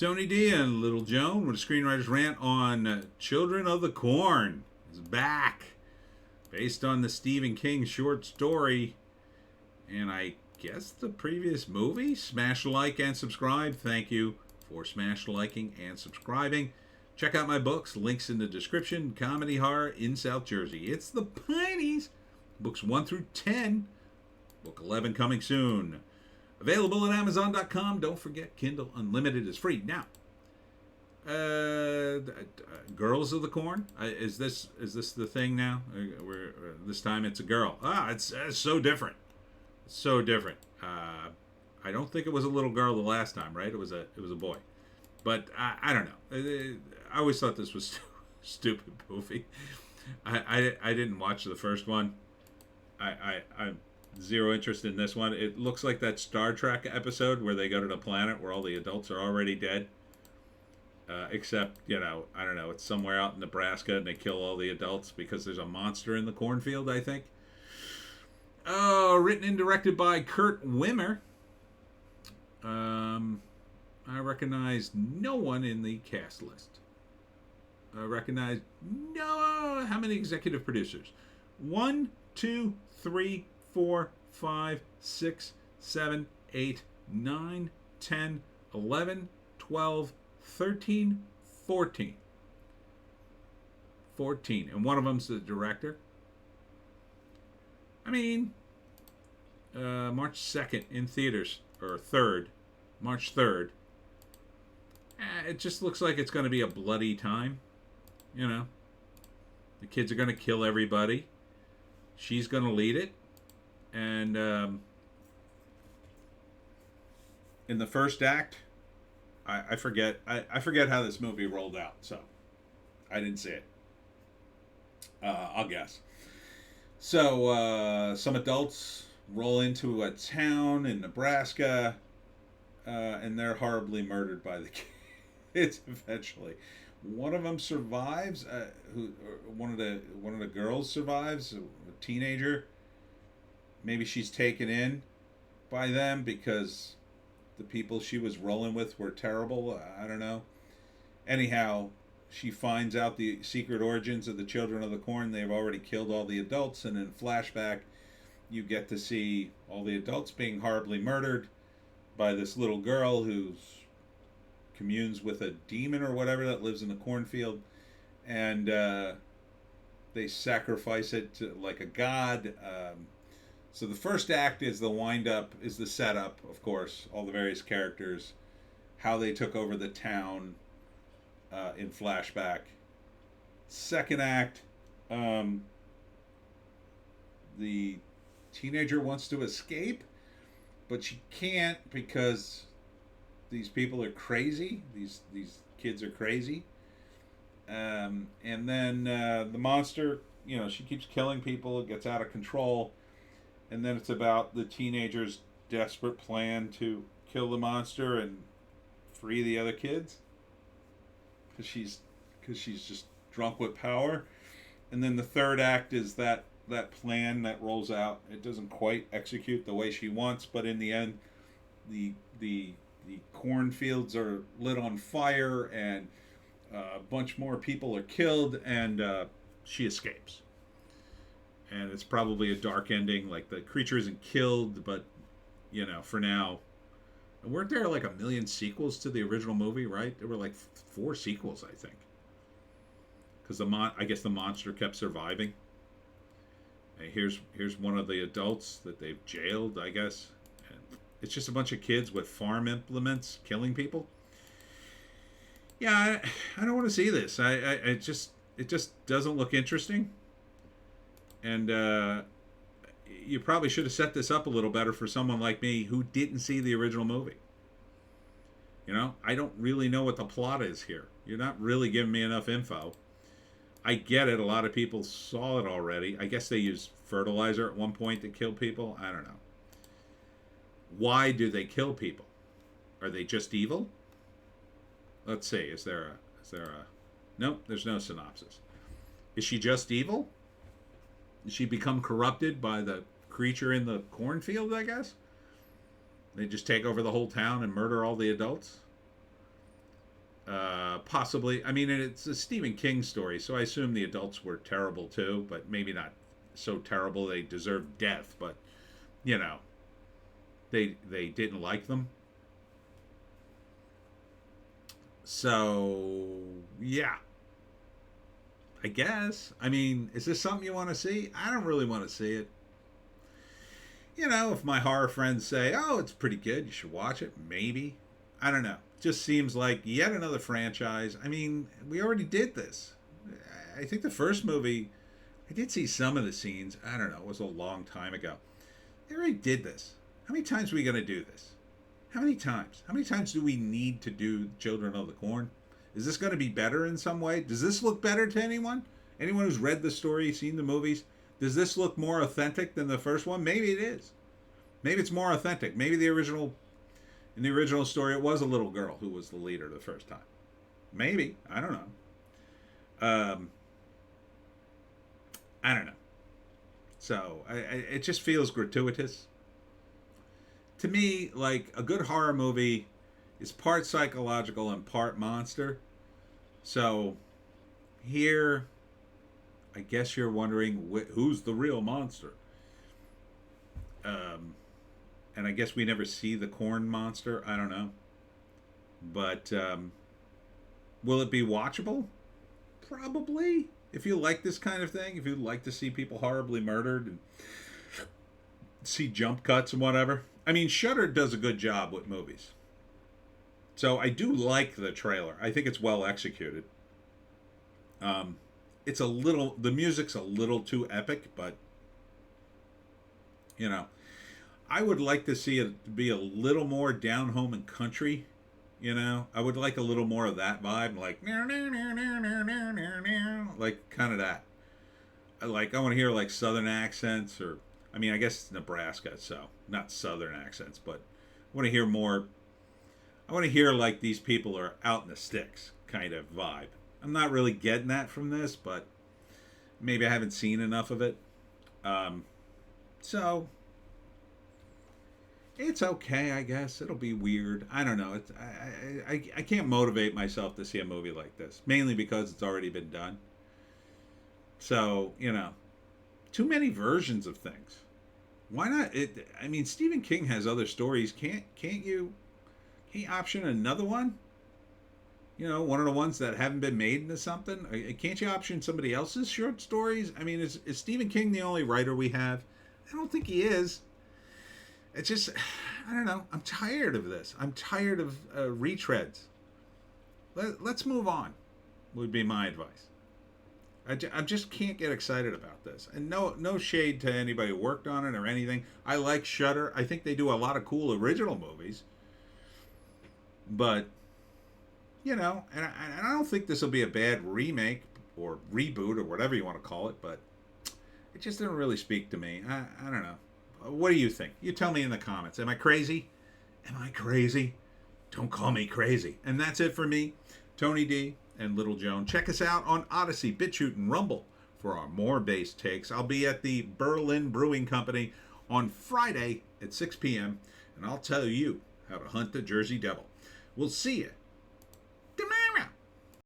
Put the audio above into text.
Tony D and Little Joan with a Screenwriter's Rant on Children of the Corn is back. Based on the Stephen King short story. And I guess the previous movie. Smash like and subscribe. Thank you for smash liking and subscribing. Check out my books. Links in the description. Comedy Horror in South Jersey. It's the Pineys. Books 1 through 10. Book 11 coming soon. Available at Amazon.com. Don't forget, Kindle Unlimited is free. Now, Girls of the Corn. Is this the thing now? This time it's a girl. It's so different. So different. I don't think it was a little girl the last time, right? It was a boy. But I don't know. I always thought this was stupid movie. I didn't watch the first one. I'm zero interest in this one. It looks like that Star Trek episode where they go to the planet where all the adults are already dead. Except, I don't know, it's somewhere out in Nebraska and they kill all the adults because there's a monster in the cornfield, I think. Written and directed by Kurt Wimmer. I recognize no one in the cast list. I recognize how many executive producers? 1, 2, 3, 4, 5, 6, 7, 8, 9, 10, 11, 12, 13, 14. 14. And one of them's the director. I mean, March 2nd in theaters, or 3rd, March 3rd. It just looks like it's going to be a bloody time. The kids are going to kill everybody. She's going to lead it. And in the first act, I forget how this movie rolled out, so I didn't see it. I'll guess. So some adults roll into a town in Nebraska, and they're horribly murdered by the kids eventually. One of them survives. One of the girls survives, a teenager. Maybe she's taken in by them because the people she was rolling with were terrible. I don't know. Anyhow, she finds out the secret origins of the Children of the Corn. They've already killed all the adults, and in flashback, you get to see all the adults being horribly murdered by this little girl who communes with a demon or whatever that lives in the cornfield, and they sacrifice it to, like a god. So the first act is the wind-up, is the setup, of course, all the various characters, how they took over the town in flashback. Second act, the teenager wants to escape, but she can't because these people are crazy. These kids are crazy. And then the monster, she keeps killing people, it gets out of control. And then it's about the teenager's desperate plan to kill the monster and free the other kids. Because she's just drunk with power. And then the third act is that plan that rolls out. It doesn't quite execute the way she wants, but in the end, the cornfields are lit on fire, and a bunch more people are killed, and she escapes. And it's probably a dark ending, like the creature isn't killed, but, for now. And weren't there like 1 million sequels to the original movie, right? There were like 4 sequels, I think. Because I guess the monster kept surviving. And here's one of the adults that they've jailed, I guess. And it's just a bunch of kids with farm implements killing people. Yeah, I don't want to see this. It just doesn't look interesting. And you probably should have set this up a little better for someone like me who didn't see the original movie. I don't really know what the plot is here. You're not really giving me enough info. I get it. A lot of people saw it already. I guess they used fertilizer at one point to kill people. I don't know. Why do they kill people? Are they just evil? Let's see. Is there a... Nope, there's no synopsis. Is she just evil? Did she become corrupted by the creature in the cornfield, I guess? They just take over the whole town and murder all the adults? Possibly. I mean, it's a Stephen King story, so I assume the adults were terrible too, but maybe not so terrible they deserved death. But you know, they didn't like them. So yeah, I guess. I mean, is this something you want to see? I don't really want to see it. If my horror friends say, "Oh, it's pretty good, you should watch it," maybe. I don't know. Just seems like yet another franchise. I mean, we already did this. I think the first movie, I did see some of the scenes. I don't know. It was a long time ago. They already did this. How many times are we going to do this? How many times? How many times do we need to do Children of the Corn? Is this going to be better in some way? Does this look better to anyone? Anyone who's read the story, seen the movies? Does this look more authentic than the first one? Maybe it is. Maybe it's more authentic. Maybe in the original story, it was a little girl who was the leader the first time. Maybe. I don't know. I don't know. So it just feels gratuitous. To me, like a good horror movie is part psychological and part monster. So here, I guess you're wondering who's the real monster. And I guess we never see the corn monster. I don't know. But will it be watchable? Probably. If you like this kind of thing, if you like to see people horribly murdered and see jump cuts and whatever. I mean, Shudder does a good job with movies. So I do like the trailer. I think it's well executed. The music's a little too epic, but I would like to see it be a little more down home and country. I would like a little more of that vibe, like kind of that. I want to hear like southern accents, or I mean, I guess it's Nebraska, so not southern accents, but I want to hear more. I want to hear like these people are out in the sticks kind of vibe. I'm not really getting that from this, but maybe I haven't seen enough of it. So it's okay, I guess. It'll be weird. I don't know. I can't motivate myself to see a movie like this, mainly because it's already been done. So, too many versions of things. Why not? I mean, Stephen King has other stories. Can't you option another one? One of the ones that haven't been made into something? Can't you option somebody else's short stories? I mean, is Stephen King the only writer we have? I don't think he is. It's just, I don't know. I'm tired of this. I'm tired of retreads. Let's move on, would be my advice. I just can't get excited about this. And no shade to anybody who worked on it or anything. I like Shudder. I think they do a lot of cool original movies. But, and I don't think this will be a bad remake or reboot or whatever you want to call it. But it just didn't really speak to me. I don't know. What do you think? You tell me in the comments. Am I crazy? Am I crazy? Don't call me crazy. And that's it for me, Tony D and Little Joan. Check us out on Odysee, Bitchute, and Rumble for our more bass takes. I'll be at the Berlin Brewing Company on Friday at 6 p.m., and I'll tell you how to hunt the Jersey Devil. We'll see you